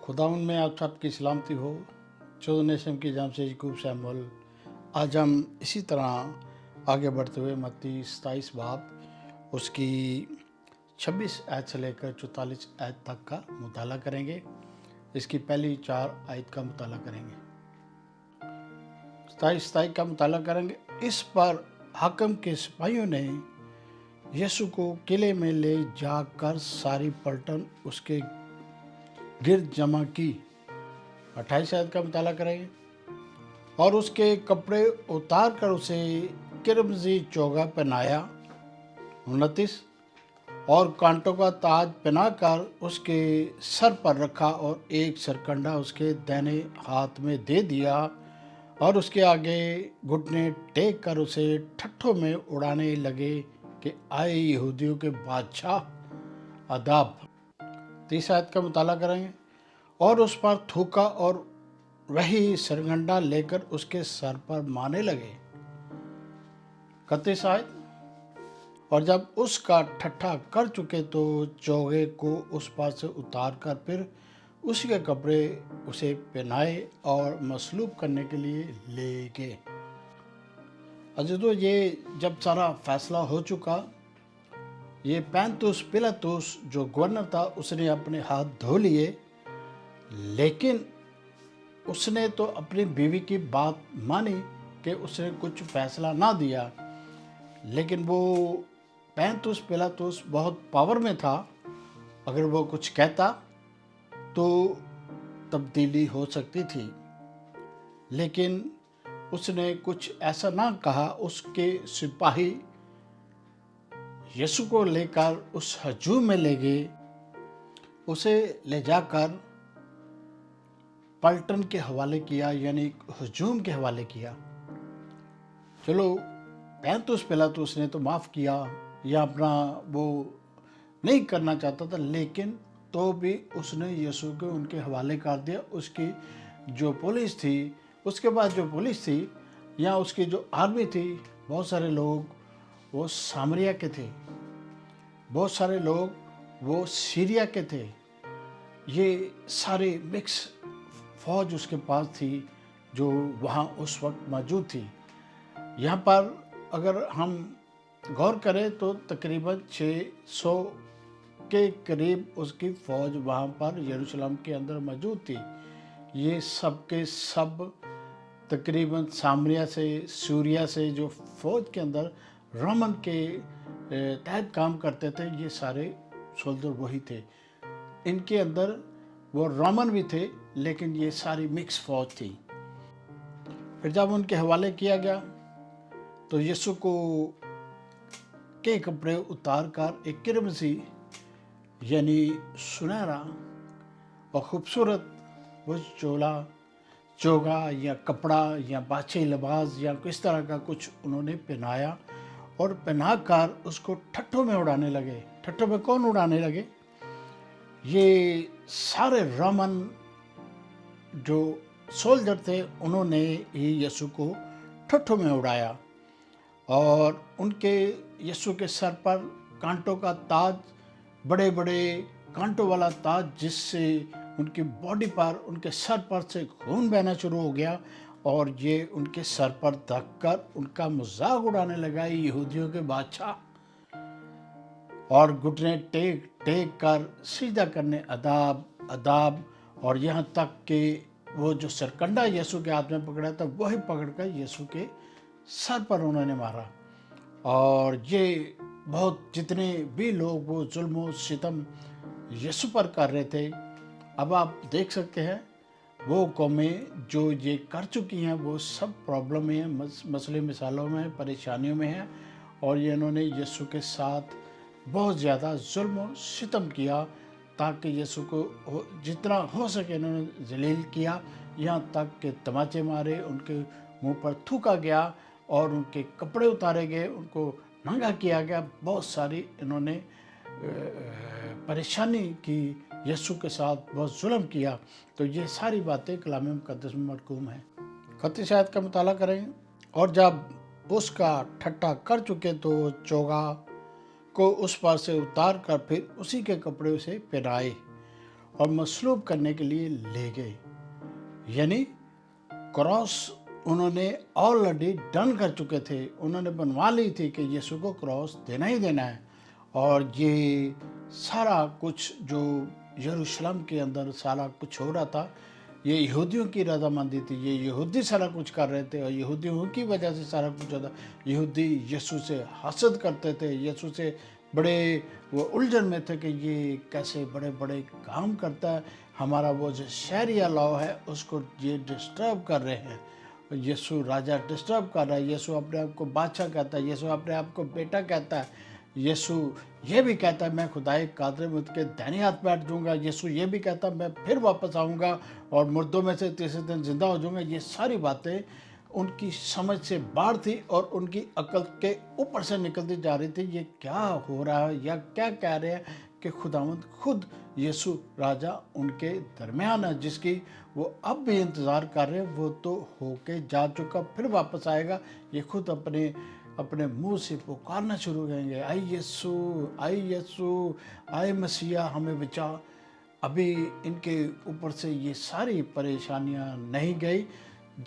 खुदावंद में आप सबकी सलामती हो। चौदह नेशम की जाम से यकूब शैमुअल। आज हम इसी तरह आगे बढ़ते हुए मत्ती 27 बाब उसकी 26 आयत से लेकर 44 आयत तक का मुताला करेंगे। इसकी पहली 4 आयत का मुताला करेंगे। 27 का मुताला करेंगे। इस पर हाकिम के सिपाहियों ने यीशु को किले में ले जाकर सारी पलटन उसके गिर्द जमा की। 28 आयत का मुताला करेंगे। और उसके कपड़े उतार कर उसे किरमजी चोगा पहनाया। 29 और कांटों का ताज पहनाकर उसके सर पर रखा और एक सरकंडा उसके दाहिने हाथ में दे दिया और उसके आगे घुटने टेक कर उसे ठट्ठों में उड़ाने लगे कि आए यहूदियों के बादशाह अदाब। 30 आयत का मुताला करेंगे। और उस पर थूका और वही सरगंडा लेकर उसके सर पर मारने लगे। 31 आयत। और जब उसका ठट्ठा कर चुके तो चोगे को उस पर से उतार कर फिर उसी के कपड़े उसे पहनाए और मसलूब करने के लिए ले गए। अजीजों, ये जब सारा फैसला हो चुका, ये पैंतुस पिलातुस जो गवर्नर था उसने अपने हाथ धो लिए, लेकिन उसने तो अपनी बीवी की बात मानी कि उसने कुछ फैसला ना दिया। लेकिन वो पैंतुस पिलातुस बहुत पावर में था। अगर वो कुछ कहता तो तब्दीली हो सकती थी, लेकिन उसने कुछ ऐसा ना कहा। उसके सिपाही यीशु को लेकर उस हजूम में ले गए। उसे ले जाकर पलटन के हवाले किया, यानी हजूम के हवाले किया। चलो, पैंतुस पिलातुस ने तो माफ़ किया या अपना वो नहीं करना चाहता था, लेकिन तो भी उसने यीशु को उनके हवाले कर दिया। उसकी जो पुलिस थी, उसके बाद जो पुलिस थी या उसकी जो आर्मी थी, बहुत सारे लोग वो सामरिया के थे, बहुत सारे लोग वो सीरिया के थे। ये सारे मिक्स फौज उसके पास थी जो वहाँ उस वक्त मौजूद थी। यहाँ पर अगर हम गौर करें तो तकरीबन 600 के करीब उसकी फ़ौज वहाँ पर यरूशलेम के अंदर मौजूद थी। ये सब के सब तकरीबन सामरिया से, सूरिया से जो फ़ौज के अंदर रोमन के तहत काम करते थे, ये सारे सोल्जर वही थे। इनके अंदर वो रोमन भी थे, लेकिन ये सारी मिक्स फ़ौज थी। फिर जब उनके हवाले किया गया तो यीशु को के कपड़े उतार कर एक किरमजी यानी सुनहरा और ख़ूबसूरत वो चोगा या कपड़ा या बाछी लिबास या किस तरह का कुछ उन्होंने पहनाया और पहनाकर उसको ठट्ठों में उड़ाने लगे। ठट्ठों में कौन उड़ाने लगे? ये सारे रोमन जो सोल्जर थे, उन्होंने ही यीशु को ठट्ठों में उड़ाया और उनके यीशु के सर पर कांटों का ताज, बड़े बड़े कांटों वाला ताज, जिससे उनकी बॉडी पर, उनके सर पर से खून बहना शुरू हो गया और ये उनके सर पर रख कर उनका मजाक उड़ाने लगा, यहूदियों के बादशाह। और घुटने टेक टेक कर सीधा करने अदाब अदाब। और यहाँ तक कि वो जो सरकंडा यीशु के हाथ में पकड़ा था, वही पकड़कर यीशु के सर पर उन्होंने मारा। और ये बहुत जितने भी लोग वो जुल्म और सितम यीशु पर कर रहे थे, अब आप देख सकते हैं वो कौमें जो ये कर चुकी हैं वो सब प्रॉब्लम में हैं, मसले मिसालों में, परेशानियों में हैं। और ये इन्होंने यीशु के साथ बहुत ज़्यादा जुल्म और सितम किया ताकि यीशु को जितना हो सके इन्होंने जलील किया। यहाँ तक कि तमाचे मारे, उनके मुंह पर थूका गया और उनके कपड़े उतारे गए, उनको नंगा किया गया। बहुत सारी इन्होंने परेशानी की, यीशु के साथ बहुत जुल्म किया। तो ये सारी बातें कलाम मुक़द्दस में मरकूम हैं। 31 आयत का मुताला करें। और जब उसका ठट्ठा कर चुके तो चोगा को उस पर से उतार कर फिर उसी के कपड़े उसे पहनाए اور مصلوب کرنے کے لیے لے گئے. یعنی کراس انہوں نے آلریڈی ڈن کر چکے تھے، انہوں نے بنوا لی تھی کہ یسوع کو کراس دینا ہی دینا ہے. اور یہ سارا کچھ جو یروشلم کے اندر سارا کچھ ہو رہا تھا، یہ یہودیوں کی رضامندی تھی، یہ یہودی سارا کچھ کر رہے تھے، اور یہودیوں کی وجہ سے سارا کچھ ہوتا. یہودی یسوع سے حسد کرتے تھے، یسوع سے بڑے وہ الجھن میں تھے کہ یہ کیسے بڑے بڑے کام کرتا ہے، ہمارا وہ جو شہریہ لاؤ ہے اس کو یہ ڈسٹرب کر رہے ہیں. یسوع راجہ ڈسٹرب کر رہا ہے، یسوع اپنے آپ کو بادشاہ کہتا ہے، یسوع اپنے آپ کو بیٹا کہتا ہے، یسوع یہ بھی کہتا ہے میں خدائے قادر مت کے دائیں ہاتھ بیٹھ جاؤں گا، یسوع یہ بھی کہتا ہے میں پھر واپس آؤں گا اور مردوں میں سے تیسرے دن زندہ ہو جاؤں گا. یہ ساری باتیں ان کی سمجھ سے باہر تھی اور ان کی عقل کے اوپر سے نکلتی جا رہی تھی. یہ کیا ہو رہا ہے یا کیا کہہ رہے ہیں کہ خداوند خود یسوع راجہ ان کے درمیان ہے، جس کی وہ اب بھی انتظار کر رہے ہیں. وہ تو ہو کے جا چکا، پھر واپس آئے گا. یہ خود اپنے منہ سے پکارنا شروع کریں گے، آئی یسوع، آئی یسوع، آئے مسیح ہمیں بچا. ابھی ان کے اوپر سے یہ ساری پریشانیاں نہیں گئی.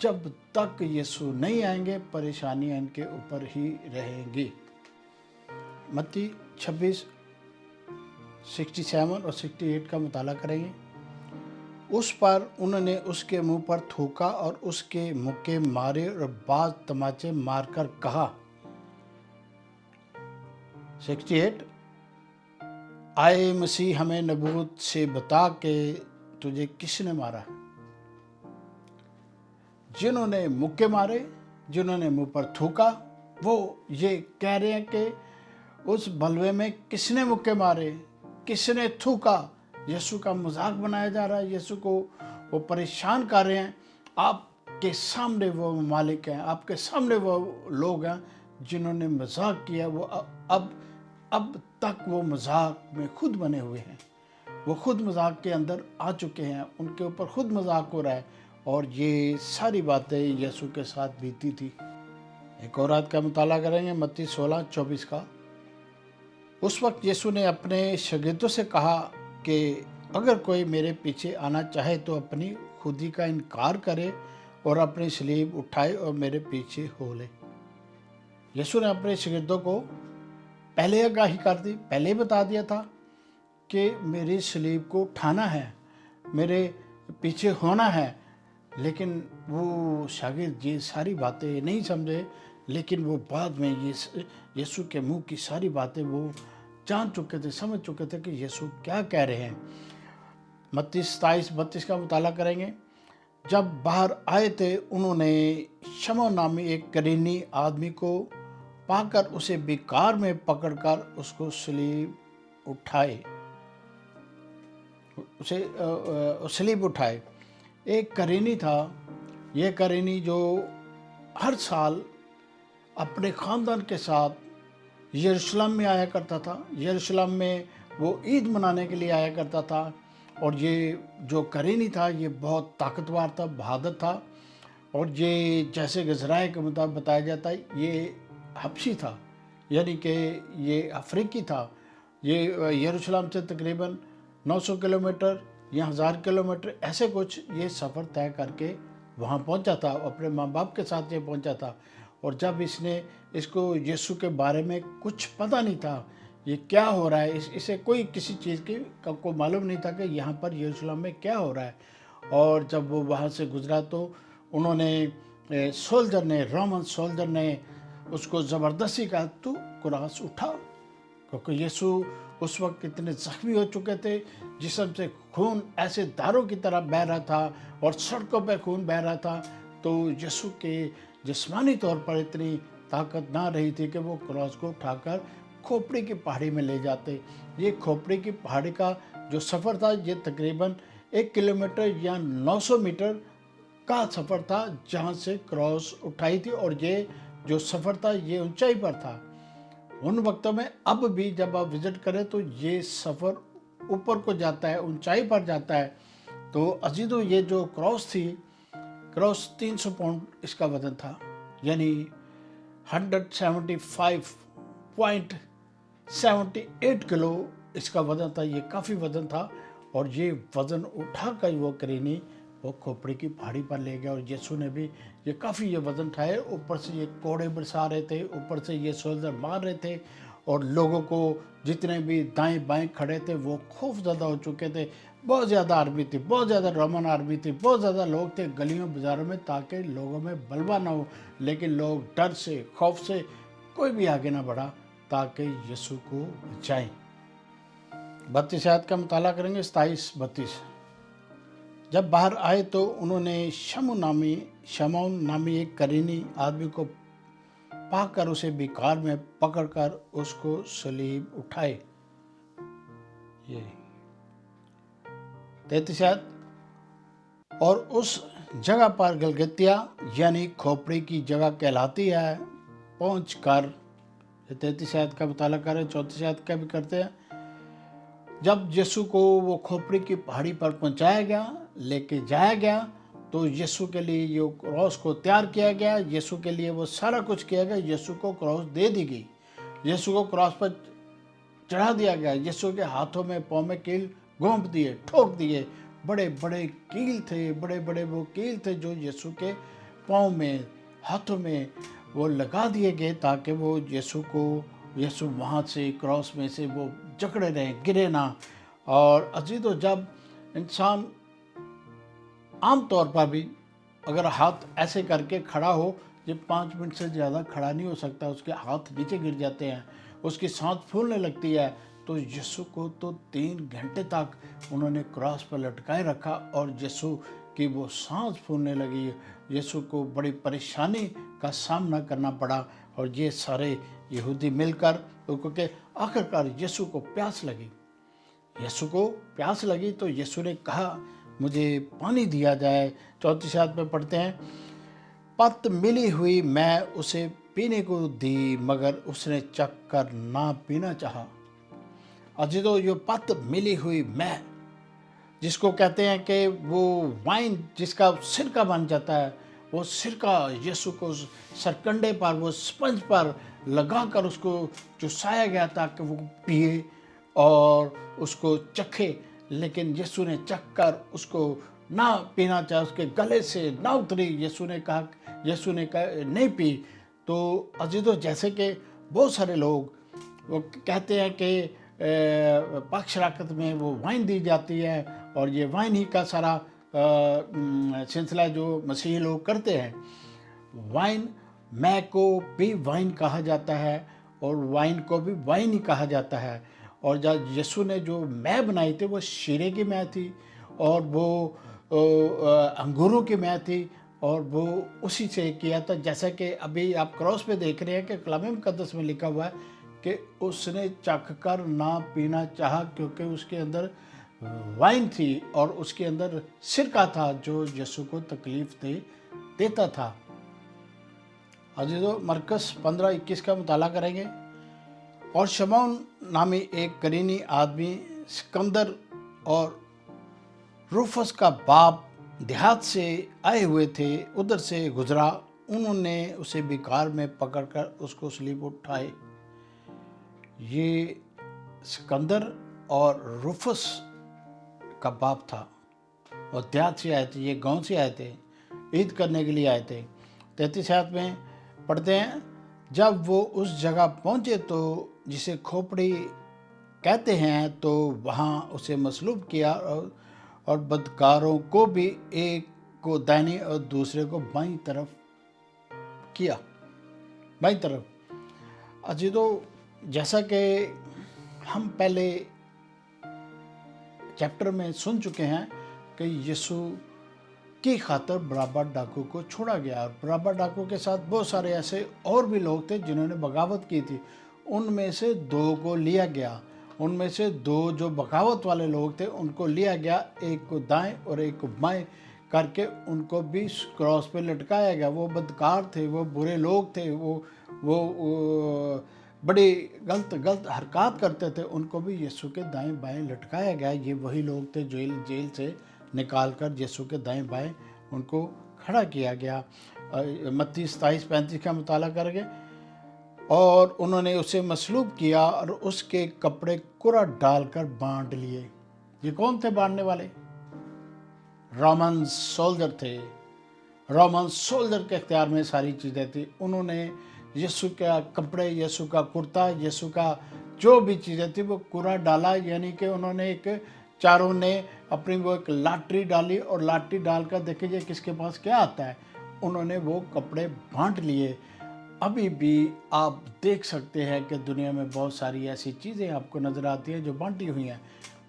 جب تک یسوع نہیں آئیں گے پریشانیاں ان کے اوپر ہی رہیں گی. متی 26 67 اور 68 کا مطالعہ کریں گے. اس پر انہوں نے اس کے منہ پر تھوکا اور اس کے مکے مارے اور بعض تماچے مار کر کہا. 68 آئے مسیح ہمیں نبوت سے بتا کہ تجھے کس نے مارا. جنہوں نے مکے مارے، جنہوں نے منہ پر تھوکا، وہ یہ کہہ رہے ہیں کہ اس بلوے میں کس نے مکے مارے، کس نے تھوکا. یسوع کا مذاق بنایا جا رہا ہے، یسوع کو وہ پریشان کر رہے ہیں. آپ کے سامنے وہ ممالک ہیں، آپ کے سامنے وہ لوگ ہیں جنہوں نے مذاق کیا. وہ اب تک وہ مذاق میں خود بنے ہوئے ہیں، وہ خود مذاق کے اندر آ چکے ہیں، ان کے اوپر خود مذاق ہو رہا ہے. اور یہ ساری باتیں یسوع کے ساتھ بیتی تھی. ایک اور آیت کا مطالعہ کریں گے، متی 16:24 کا. اس وقت یسوع نے اپنے شاگردوں سے کہا کہ اگر کوئی میرے پیچھے آنا چاہے تو اپنی خودی کا انکار کرے اور اپنی صلیب اٹھائے اور میرے پیچھے ہو لے. یسوع نے اپنے شاگردوں کو پہلے آگاہی کر دی، پہلے بتا دیا تھا کہ میری صلیب کو اٹھانا ہے، میرے پیچھے ہونا ہے. لیکن وہ شاگرد یہ ساری باتیں نہیں سمجھے، لیکن وہ بعد میں یسوع کے منہ کی ساری باتیں وہ جان چکے تھے، سمجھ چکے تھے کہ یسوع کیا کہہ رہے ہیں. متی 27-32 کا مطالعہ کریں گے. جب باہر آئے تھے انہوں نے شمع نامی ایک کرینی آدمی کو پا کر اسے بیکار میں پکڑ کر اس کو صلیب اٹھائے. ایک کرینی تھا، یہ کرینی جو ہر سال اپنے خاندان کے ساتھ یروشلم میں آیا کرتا تھا. یروشلم میں وہ عید منانے کے لیے آیا کرتا تھا. اور یہ جو کرینی تھا یہ بہت طاقتور تھا، بہادر تھا. اور یہ جیسے گزرائے کے مطابق بتایا جاتا ہے یہ حبشی تھا، یعنی کہ یہ افریقی تھا. یہ یروشلم سے تقریباً 900 کلومیٹر یا 1000 کلومیٹر ایسے کچھ یہ سفر طے کر کے وہاں پہنچا تھا، اپنے ماں باپ کے ساتھ یہ پہنچا تھا. اور جب اس کو یسوع کے بارے میں کچھ پتہ نہیں تھا، یہ کیا ہو رہا ہے، اسے کوئی کسی چیز کو معلوم نہیں تھا کہ یہاں پر یروشلم میں کیا ہو رہا ہے. اور جب وہ وہاں سے گزرا تو انہوں نے رومن سولجر نے اس کو زبردستی کہا تو کراس اٹھا، کیونکہ یسوع اس وقت اتنے زخمی ہو چکے تھے، جسم سے خون ایسے دھاروں کی طرح بہہ رہا تھا اور سڑکوں پہ خون بہہ رہا تھا. تو یسوع کے جسمانی طور پر اتنی طاقت نہ رہی تھی کہ وہ کراس کو اٹھا کر کھوپڑی کی پہاڑی میں لے جاتے. یہ کھوپڑی کی پہاڑی کا جو سفر تھا یہ تقریباً 1 کلومیٹر یا 900 میٹر کا سفر تھا جہاں سے کراس اٹھائی تھی. اور یہ جو سفر تھا یہ اونچائی پر تھا. ان وقتوں میں اب بھی جب آپ وزٹ کریں تو یہ سفر اوپر کو جاتا ہے، اونچائی پر جاتا ہے. تو عزیزو یہ جو کراس تھی، کراس 300 پاؤنڈ اس کا وزن تھا، یعنی 175.78 کلو اس کا وزن تھا. یہ کافی وزن تھا. और ये वज़न उठा कर वो करीनी वो खोपड़ी की पहाड़ी पर ले गया। और यीशु ने भी ये काफ़ी ये वज़न उठाए, ऊपर से ये कोड़े बरसा रहे थे, ऊपर से ये सोल्जर मार रहे थे, और लोगों को जितने भी दाएं बाएं खड़े थे वो खौफ ज़्यादा हो चुके थे। बहुत ज़्यादा आर्मी थी, बहुत ज़्यादा रोमन आर्मी थी, बहुत ज़्यादा लोग थे गलियों बाज़ारों में, ताकि लोगों में बलवा ना हो। लेकिन लोग डर से, खौफ से कोई भी आगे ना बढ़ा ताकि यीशु को बचाएं। 32 आयत का मुताला करेंगे, 27-32। जब बाहर आए तो उन्होंने शमौन नामी एक करीनी आदमी को पाकर उसे बिकार में पकड़कर उसको सलीब उठाए। ये 33 आयत। और उस जगह पर गलगतिया यानी खोपड़ी की जगह कहलाती है पहुँच कर, 33 आयत का मुताला करें, 34 आयत का भी करते हैं। जब यीशु को वो खोपड़ी की पहाड़ी पर पहुंचाया गया, लेके जाया गया, तो यीशु के लिए ये क्रॉस को तैयार किया गया, यीशु के लिए वो सारा कुछ किया गया, यीशु को क्रॉस दे दी गई, यीशु को क्रॉस पर चढ़ा दिया गया। यीशु के हाथों में पाँव में कील घोंप दिए, ठोक दिए, बड़े बड़े कील थे, बड़े बड़े वो कील थे जो यीशु के पाँव में, हाथों में वो लगा दिए गए, ताकि वो यीशु वहाँ से क्रॉस में से वो जकड़े रहे, गिरे ना। और अजीजों, जब इंसान आम तौर पर भी अगर हाथ ऐसे करके खड़ा हो, जब 5 मिनट से ज़्यादा खड़ा नहीं हो सकता, उसके हाथ नीचे गिर जाते हैं, उसकी सांस फूलने लगती है। तो यीशु को तो 3 घंटे तक उन्होंने क्रॉस पर लटकाए रखा, और यीशु की वो सांस फूलने लगी, यीशु को बड़ी परेशानी का सामना करना पड़ा। और ये सारे यहूदी मिलकर, क्योंकि आखिरकार यीशु को प्यास लगी, तो यीशु ने कहा मुझे पानी दिया जाए। 34 आयत में पढ़ते हैं, पत मिली हुई मैं उसे पीने को दी, मगर उसने चख कर ना पीना चाहा। अजीजों, ये पत मिली हुई मैं, जिसको कहते हैं कि वो वाइन जिसका सिरका बन जाता है, वो सिरका यीशु को सरकंडे पर, वो स्पंज पर लगाकर उसको चुसाया गया ताकि वो पिए और उसको चखे। लेकिन यीशु ने चख कर उसको ना पीना चाहा, उसके गले से ना उतरी। यीशु ने कहा नहीं पी। तो अजीजों, जैसे कि बहुत सारे लोग वो कहते हैं कि पक्षराकत में वो वाइन दी जाती है, और ये वाइन ही का सारा सिलसिला जो मसीही लोग करते हैं। वाइन, मैं को भी वाइन कहा जाता है, और वाइन को भी वाइन ही कहा जाता है। और जब यीशु ने जो मैं बनाई थी, वो शीरे की मैं थी, और वो अंगूरों की मैं थी, और वो उसी से किया था। जैसा कि अभी आप क्रॉस पे देख रहे हैं कि कलाम मुकद्दस में लिखा हुआ है कि उसने चख कर ना पीना चाहा, क्योंकि उसके अंदर वाइन थी और उसके अंदर सिरका था जो यीशु को तकलीफ देता था। अजीजों, मरकस 15-21 का मुताला करेंगे। और शमौन नामी एक करीनी आदमी सिकंदर और रूफस का बाप देहात से आए हुए थे, उधर से गुजरा। उन्होंने उसे बिकार में पकड़कर उसको सलीब उठाए। ये सिकंदर और रूफस का बाप था, और देहात से आए थे, ये गांव से आए थे, ईद करने के लिए आए थे। 33 आयत में पढ़ते हैं, जब वो उस जगह पहुँचे तो जिसे खोपड़ी कहते हैं, तो वहाँ उसे मसलूब किया, और बदकारों को भी एक को दाहिनी और दूसरे को बाईं तरफ किया, बाईं तरफ। अजीजों, जैसा कि हम पहले चैप्टर में सुन चुके हैं कि यीशु की खातर बराबर डाकू को छोड़ा गया, और बराबर डाकू के साथ बहुत सारे ऐसे और भी लोग थे जिन्होंने बगावत की थी। उनमें से 2 को लिया गया, उनमें से 2 जो बगावत वाले लोग थे उनको लिया गया, एक को दाएं और एक को बाएं करके उनको भी क्रॉस पे लटकाया गया। वो बदकार थे, वो बुरे लोग थे, वो बड़ी गलत हरकत करते थे, उनको भी यीशु के दाएं बाएं लटकाया गया। ये वही लोग थे जेल से निकाल कर यीशु के दाएं बाएं उनको खड़ा किया गया। मत्ती 27-35 का मुताला करके, और उन्होंने उसे मसलूब किया और उसके कपड़े कुरा डालकर बांट लिए। ये कौन थे बांटने वाले? रोमन सोल्जर थे। रोमन सोल्जर के इख्तियार में सारी चीज़ें थी। उन्होंने यीशु का कपड़े, यीशु का कुर्ता, यीशु का जो भी चीज़ें थी वो पूरा डाला, यानी कि उन्होंने एक चारों ने अपनी वो एक लॉटरी डाली और लॉटरी डालकर देखिए किसके पास क्या आता है, उन्होंने वो कपड़े बांट लिए। अभी भी आप देख सकते हैं कि दुनिया में बहुत सारी ऐसी चीज़ें आपको नज़र आती हैं जो बांटी हुई हैं।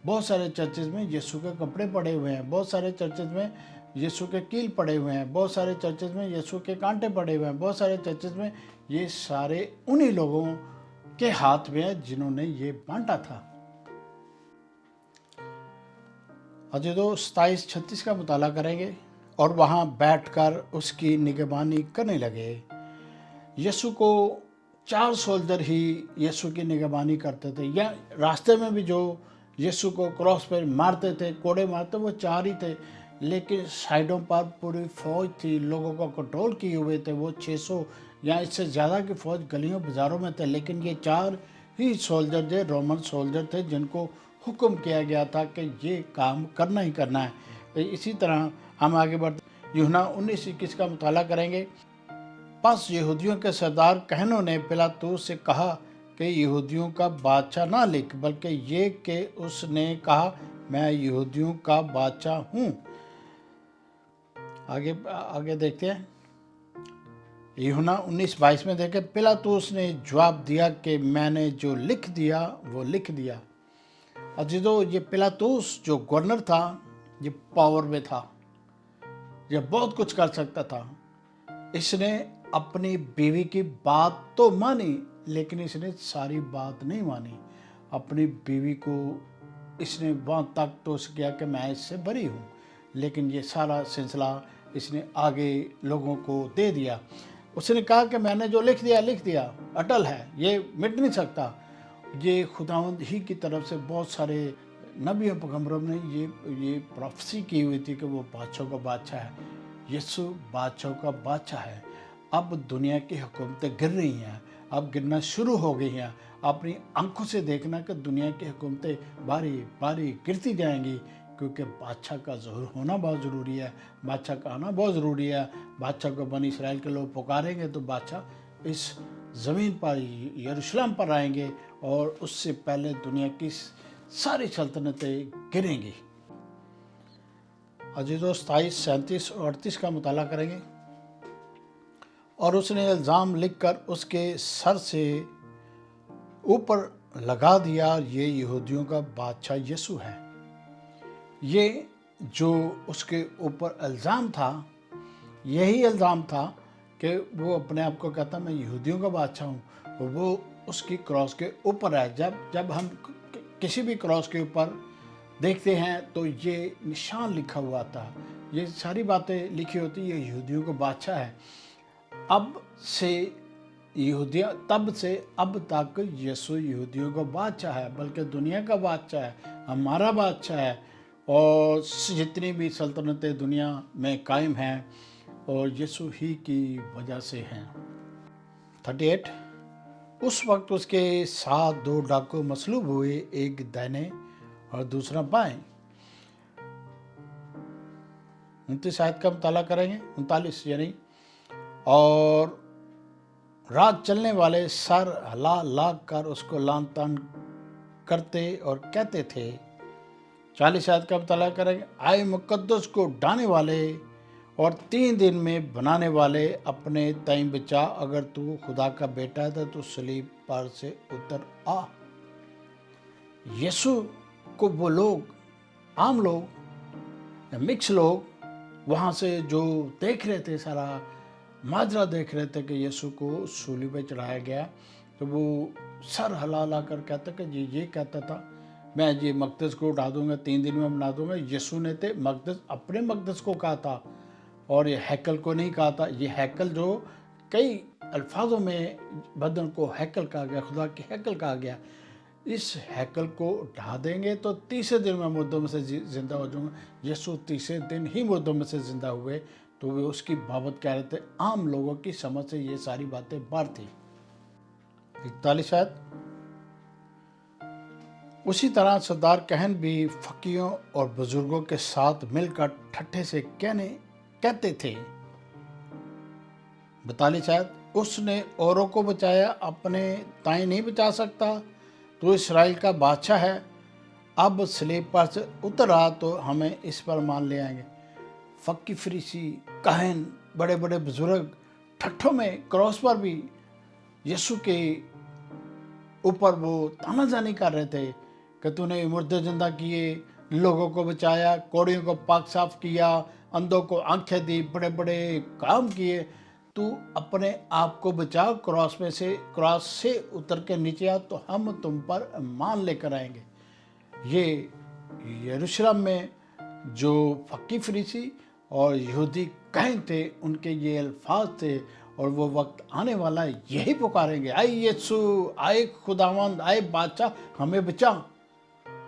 बहुत सारे चर्चेज़ में यीशु के कपड़े पड़े हुए हैं, बहुत सारे चर्चेज़ में यीशु के कील पड़े हुए हैं, बहुत सारे चर्चेज़ में यीशु के कांटे पड़े हुए हैं, बहुत सारे चर्चेज़ में ये सारे उन्हीं लोगों के हाथ में है जिन्होंने ये बांटा था। अजीजों 27-36 का मुताला करेंगे और वहाँ बैठकर उसकी निगहबानी करने लगे। यीशु को 4 सोल्जर ही यीशु की निगहबानी करते थे, या रास्ते में भी जो यीशु को क्रॉस पर मारते थे, कोड़े मारते, वो 4 ही थे, लेकिन साइडों पर पूरी फौज थी, लोगों को कंट्रोल किए हुए थे। वो 600 या इससे ज़्यादा की फौज गलियों बाज़ारों में थे, लेकिन ये 4 ही सोल्जर थे, रोमन सोल्जर थे, जिनको हुक्म किया गया था कि ये काम करना ही करना है। तो इसी तरह हम आगे बढ़ते यूहन्ना 19-21 का मुताला करेंगे। बस यहूदियों के सरदार कहनों ने पिलातुस से कहा कि यहूदियों का बादशाह ना लिख, बल्कि ये कि उसने कहा मैं यहूदियों का बादशाह हूँ। आगे आगे देखते हैं यूहन्ना 19-22 में देखें, पिलातुस ने जवाब दिया कि मैंने जो लिख दिया वो लिख दिया। अजीजों, ये पिलातुस जो गवर्नर था, ये पावर में था, ये बहुत कुछ कर सकता था। इसने अपनी बीवी की बात तो मानी, लेकिन इसने सारी बात नहीं मानी। अपनी बीवी को इसने वहाँ तक टोस किया कि मैं इससे बरी हूँ, लेकिन ये सारा सिलसिला इसने आगे लोगों को दे दिया। उसने कहा कि मैंने जो लिख दिया, अटल है, ये मिट नहीं सकता। ये खुदावंद ही की तरफ से बहुत सारे नबियों पैगंबरों ने ये प्रोफेसी की हुई थी कि वो बादशाह का बादशाह है। यीशु बादशाह का बादशाह है। अब दुनिया की हुकूमतें गिर रही हैं, अब गिरना शुरू हो गई हैं। अपनी आंखों से देखना कि दुनिया की हुकूमतें बारी बारी गिरती जाएंगी, क्योंकि बादशाह का ज़हूर होना बहुत ज़रूरी है, बादशाह का आना बहुत ज़रूरी है। बादशाह को बनी इसराइल के लोग पुकारेंगे तो बादशाह इस ज़मीन पर, यरूशलेम पर आएंगे, और उससे पहले दुनिया की सारी सल्तनतें गिरेंगी। अजीजों 27, 37 और 38 का मुताला करेंगे। और उसने इल्ज़ाम लिखकर उसके सर से ऊपर लगा दिया, ये यहूदियों का बादशाह यीशु है। ये जो उसके ऊपर इल्ज़ाम था, यही इल्ज़ाम था कि वो अपने आप को कहता मैं यहूदियों का बादशाह हूँ। वो उसकी क्रॉस के ऊपर है। जब हम किसी भी क्रॉस के ऊपर देखते हैं तो ये निशान लिखा हुआ था, ये सारी बातें लिखी होती, ये यहूदियों का बादशाह है। अब से यहूदिया तब से अब तक यीशु यहूदियों का बादशाह है, बल्कि दुनिया का बादशाह है, हमारा बादशाह है। और जितनी भी सल्तनतें दुनिया में कायम हैं और यीशु ही की वजह से हैं। 38 उस वक्त उसके साथ 2 डाकू मसलूब हुए, एक दाहिने और दूसरा बाएं। 29 आयत का मुताला करेंगे, 39 यानी, और रात चलने वाले सर हिला कर उसको लान तान करते और कहते थे। 40 आयत का मुताला करेंगे, आए मुकद्दस को ढाने वाले और 3 दिन में बनाने वाले, अपने तई बचा, अगर तू खुदा का बेटा है तो सलीब पर से उतर आ। यीशु को वो लोग, आम लोग, मिक्स लोग वहाँ से जो देख रहे थे, सारा माजरा देख रहे थे कि यीशु को सूली पे चढ़ाया गया, तो वो सर हिला कर कहता कि ये कहता था मैं ये मकदस को उठा दूंगा, 3 दिन में बना दूंगा। यीशु ने तो मकदस, अपने मकदस को कहा था, और ये हैकल को नहीं कहा था। ये हैकल जो कई अल्फाजों में बदन को हैकल कहा गया, खुदा की हैकल कहा गया। इस हैकल को ढा देंगे तो 30 दिन में मुर्दों में से जिंदा हो जाऊंगा। यीशु 30 दिन ही मुर्दों में से जिंदा हुए, तो वे उसकी बाबत कह रहे थे। आम लोगों की समझ से ये सारी बातें बाहर थी। 41 आयत, उसी तरह सरदार कहन भी फकीरों और बुजुर्गों के साथ मिलकर ठट्ठे से कहते थे, बताली शायद, उसने औरों को बचाया, अपने ताई नहीं बचा सकता। तो इसराइल का बादशाह है, अब स्लेब पर से उतर रहा तो हमें इस पर मान ले आएंगे। फक्की फरीसी, कहन, बड़े बड़े बुजुर्ग ठट्ठों में क्रॉस पर भी यीशु के ऊपर वो तानाजानी कर रहे थे कि तूने मुर्दे जिंदा किए, लोगों को बचाया, कोड़ियों को पाक साफ किया, अंधों को आंखें दी, बड़े बड़े काम किए। तू अपने आप को बचा, क्रॉस से उतर के नीचे आ तो हम तुम पर मान लेकर आएंगे। ये यरूशलेम में जो फक्की फरीसी और यहूदी कहन थे, उनके ये अल्फाज थे, और वो वक्त आने वाला है, यही पुकारेंगे, आए यीशु, आए खुदावंद, आए बादशाह, हमें बचा।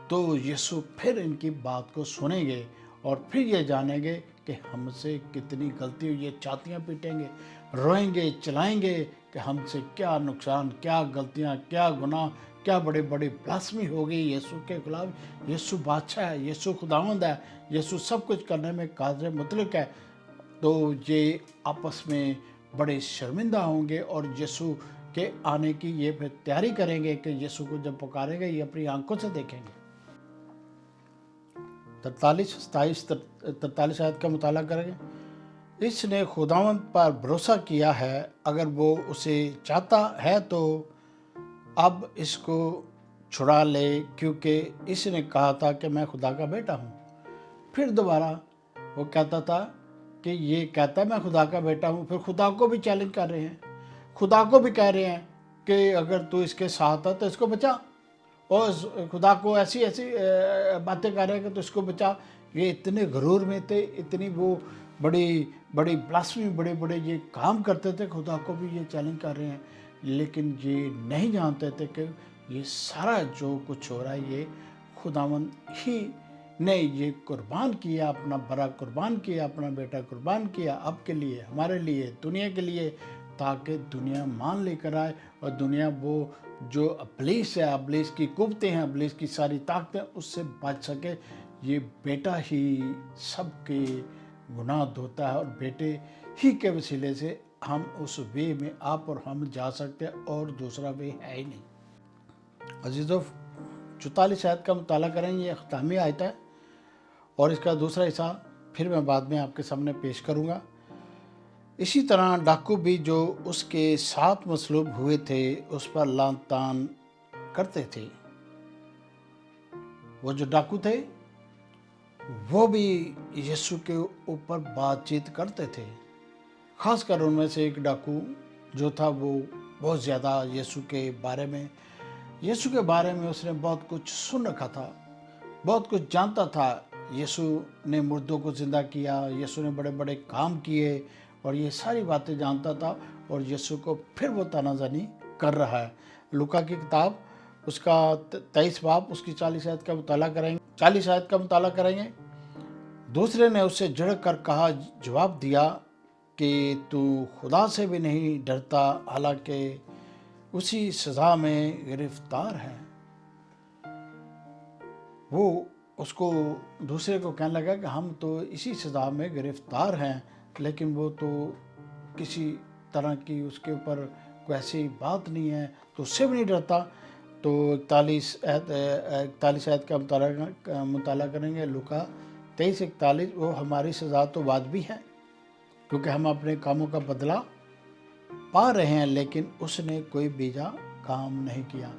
तो यीशु फिर इनकी बात को सुनेंगे और फिर ये जानेंगे कि हमसे कितनी गलती हुई, ये छातियाँ पीटेंगे, रोएंगे, चिल्लाएंगे कि हमसे क्या नुकसान, क्या गलतियाँ, क्या गुनाह, क्या बड़े बड़े ब्लास्मी हो गई यीशु के खिलाफ। यीशु बादशाह है, यीशु खुदावंद है, यीशु सब कुछ करने में कादिर मुतलक है। तो ये आपस में बड़े शर्मिंदा होंगे और यीशु के आने की ये फिर तैयारी करेंगे कि यीशु को जब पुकारेंगे ये अपनी आंखों से देखेंगे। 43 आयत का मुताला करेंगे। इसने खुदावंद पर भरोसा किया है, अगर वो उसे चाहता है तो अब इसको छुड़ा ले, क्योंकि इसने कहा था कि मैं खुदा का बेटा हूँ। फिर दोबारा वो कहता था कि ये कहता है मैं खुदा का बेटा हूँ। फिर खुदा को भी चैलेंज कर रहे हैं, खुदा को भी कह रहे हैं कि अगर तू इसके साथ है तो इसको बचा, और खुदा को ऐसी बातें कर रहे हैं कि तू इसको बचा। ये इतने गरूर में थे, इतनी वो बड़ी बड़ी ब्लास्फेमी, बड़े बड़े ये काम करते थे, खुदा को भी ये चैलेंज कर रहे हैं। लेकिन ये नहीं जानते थे कि ये सारा जो कुछ हो रहा है ये खुदावंद ही ने ये कुर्बान किया, अपना बड़ा कुर्बान किया, अपना बेटा कुर्बान किया, आपके लिए, हमारे लिए, दुनिया के लिए, ताकि दुनिया मान लेकर आए और दुनिया वो जो अब्लीस है, अब्लीस की कुव्वतें हैं, अब्लीस की सारी ताकतें, उससे बच सके। ये बेटा ही सबके गुनाह धोता है और बेटे ही के वसीले से हम उस वे में आप और हम जा सकते हैं, और दूसरा वे है ही नहीं। अजीज़ों, 44 आयत का मुताला करेंगे, ये ख़तामी आयत है और इसका दूसरा हिस्सा फिर मैं बाद में आपके सामने पेश करूँगा। इसी तरह डाकू भी जो उसके साथ मसलूब हुए थे उस पर लान तान करते थे। वो जो डाकू थे वो भी यीशु के ऊपर बातचीत करते थे। खासकर उनमें से एक डाकू जो था वो बहुत ज़्यादा यीशु के बारे में उसने बहुत कुछ सुन रखा था, बहुत कुछ जानता था। यीशु ने मुर्दों को ज़िंदा किया, यीशु ने बड़े बड़े काम किए, और ये सारी बातें जानता था, और यीशु को फिर वो तानाजानी कर रहा है। लूका की किताब उसका 23 बाब उसकी 40 आयत का मुताला करेंगे। दूसरे ने उससे जड़ कर कहा, जवाब दिया कि तू खुदा से भी नहीं डरता, हालांकि उसी सज़ा में गिरफ्तार है। वो उसको दूसरे को कहने लगा कि हम तो इसी सज़ा में गिरफ्तार हैं, लेकिन वो तो किसी तरह की उसके ऊपर कोई ऐसी बात नहीं है, तो उससे भी नहीं डरता। तो 41 आयत का मुताला करेंगे। लूका 23:41, वो हमारी सज़ा तो वाजिबी है क्योंकि हम अपने कामों का बदला पा रहे हैं, लेकिन उसने कोई बेजा काम नहीं किया।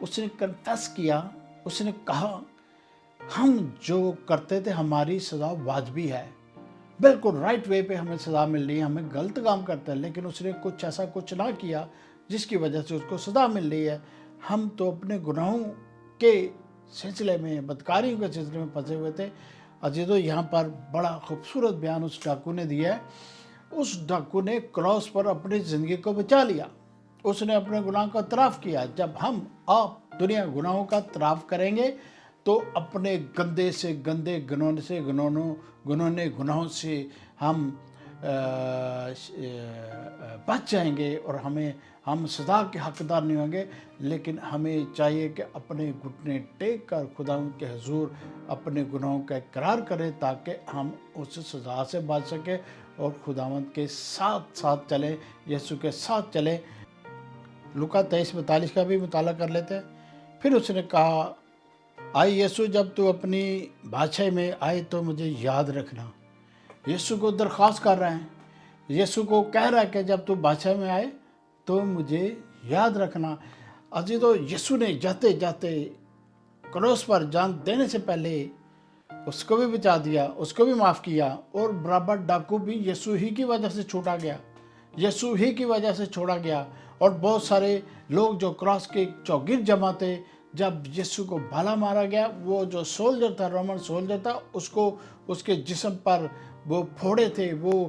उसने कन्फेस किया, उसने कहा हम जो करते थे हमारी सज़ा वाजिबी है, बिल्कुल राइट वे पे हमें सज़ा मिल रही है, हमें गलत काम करते हैं, लेकिन उसने ऐसा कुछ ना किया जिसकी वजह से उसको सज़ा मिल रही है। हम तो अपने गुनाहों के सिलसिले में, बदकारियों के सिलसिले में फंसे हुए थे। अजीज़ों, यहाँ पर बड़ा खूबसूरत बयान उस डाकू ने दिया है। उस डाकू ने क्रॉस पर अपनी ज़िंदगी को बचा लिया, उसने अपने गुनाह का इतराफ़ किया। जब आप दुनिया गुनाहों का इतराफ़ करेंगे तो अपने गंदे से गंदे गुनाहों से हम بچ جائیں گے اور ہم سزا کے حقدار نہیں ہوں گے، لیکن ہمیں چاہیے کہ اپنے گھٹنے ٹیک کر خداوند کے حضور اپنے گناہوں کا اقرار کریں تاکہ ہم اس سزا سے بچ سکیں اور خداوند کے ساتھ ساتھ چلیں، یسوع کے ساتھ چلیں۔ لوکا 23:42 کا بھی مطالعہ کر لیتے ہیں۔ پھر اس نے کہا، آئی یسوع جب تو اپنی بادشاہی میں آئے تو مجھے یاد رکھنا۔ یسوع کو درخواست کر رہے ہیں، یسوع کو کہہ رہا ہے کہ جب تو بادشاہ میں آئے تو مجھے یاد رکھنا۔ عزیزو، یسوع نے جاتے جاتے کروس پر جان دینے سے پہلے اس کو بھی بچا دیا، اس کو بھی معاف کیا، اور برابر ڈاکو بھی یسوع ہی کی وجہ سے چھوڑا گیا، یسوع ہی کی وجہ سے چھوڑا گیا۔ اور بہت سارے لوگ جو کراس کے چوگرد جمع تھے، جب یسوع کو بھالا مارا گیا، وہ جو سولجر تھا، رومن سولجر تھا، اس کو اس کے جسم پر وہ پھوڑے تھے، وہ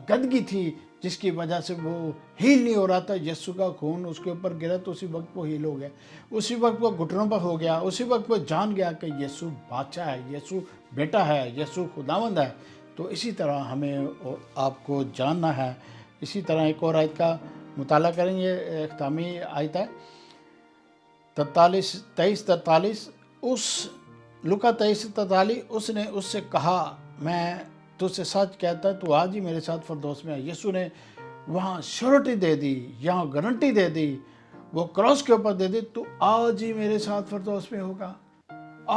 گندگی تھی جس کی وجہ سے وہ ہیل نہیں ہو رہا تھا۔ یسوع کا خون اس کے اوپر گرا تو اسی وقت وہ ہیل ہو گیا، اسی وقت وہ گھٹنوں پر ہو گیا، اسی وقت وہ جان گیا کہ یسوع بادشاہ ہے، یسوع بیٹا ہے، یسوع خداوند ہے۔ تو اسی طرح ہمیں آپ کو جاننا ہے۔ اسی طرح ایک اور آیت کا مطالعہ کریں گے، اختتامی آیت ہے 23:43۔ لوکا 23:43، اس نے اس سے کہا، میں تجھ سے سچ کہتا ہے تو آج ہی میرے ساتھ فردوس میں ہے۔ یسوع نے وہاں شیورٹی دے دی، یہاں گارنٹی دے دی، وہ کراس کے اوپر دے دی، تو آج ہی میرے ساتھ فردوس میں ہوگا،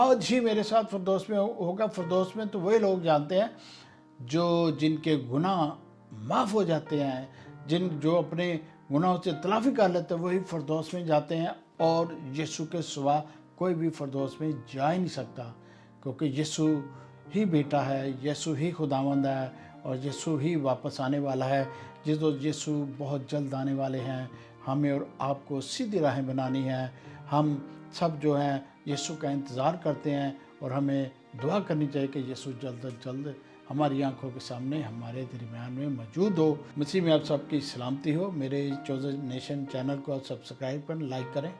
آج ہی میرے ساتھ فردوس میں ہوگا۔ فردوس میں تو وہی لوگ جانتے ہیں جن کے گناہ معاف ہو جاتے ہیں، جو اپنے گناہوں سے تلافی کر لیتے ہیں، وہی فردوس میں جاتے ہیں، اور یسوع کے سوا کوئی بھی فردوس میں جا ہی نہیں سکتا، کیونکہ یسوع ہی بیٹا ہے، یسوع ہی خداوند ہے، اور یسوع ہی واپس آنے والا ہے۔ یسوع بہت جلد آنے والے ہیں، ہمیں اور آپ کو سیدھی راہیں بنانی ہے۔ ہم سب جو ہیں یسوع کا انتظار کرتے ہیں، اور ہمیں دعا کرنی چاہیے کہ یسوع جلد از جلد ہماری آنکھوں کے سامنے ہمارے درمیان میں موجود ہو۔ مسیح میں آپ سب کی سلامتی ہو۔ میرے چوزر نیشن چینل کو سبسکرائب کریں، لائک کریں۔